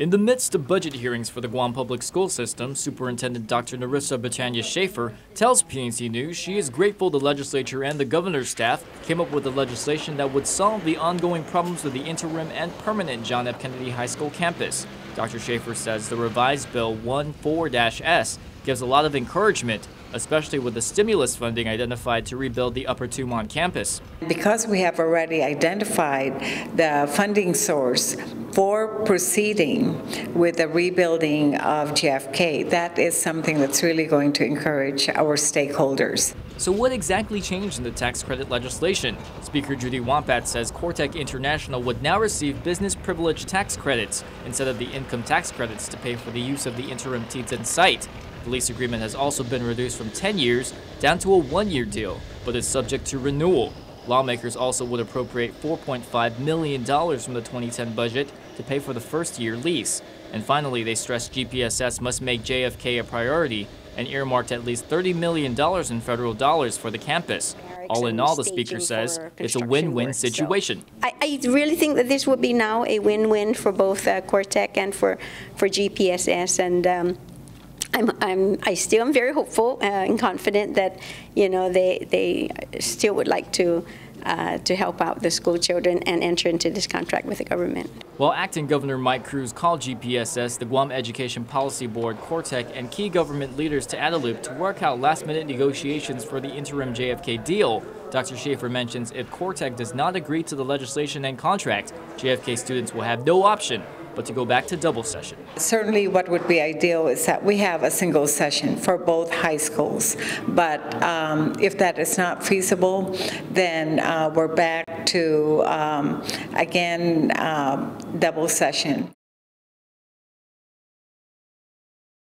In the midst of budget hearings for the Guam Public School System, Superintendent Dr. Narissa Schaefer tells PNC News she is grateful the legislature and the governor's staff came up with the legislation that would solve the ongoing problems with the interim and permanent John F. Kennedy High School campus. Dr. Schaefer says the revised Bill 14-S gives a lot of encouragement, especially with the stimulus funding identified to rebuild the Upper Tumon campus. Because we have already identified the funding source for proceeding with the rebuilding of JFK, that is something that's really going to encourage our stakeholders. So what exactly changed in the tax credit legislation? Speaker Judy Wampat says Core Tech International would now receive business privilege tax credits instead of the income tax credits to pay for the use of the interim Tiyan site. The lease agreement has also been reduced from 10 years down to a one-year deal, but is subject to renewal. Lawmakers also would appropriate $4.5 million from the 2010 budget to pay for the first-year lease. And finally, they stress GPSS must make JFK a priority and earmarked at least $30 million in federal dollars for the campus. All in all, the speaker says it's a win-win situation. So I really think that this would be now a win-win for both Core Tech and for GPSS, and I still am very hopeful and confident that they still would like to help out the school children and enter into this contract with the government. While Acting Governor Mike Cruz called GPSS, the Guam Education Policy Board, Core Tech, and key government leaders to Adelup to work out last-minute negotiations for the interim JFK deal, Dr. Schaefer mentions if Core Tech does not agree to the legislation and contract, JFK students will have no option but to go back to double session. Certainly what would be ideal is that we have a single session for both high schools, but if that is not feasible, then we're back to, again, double session.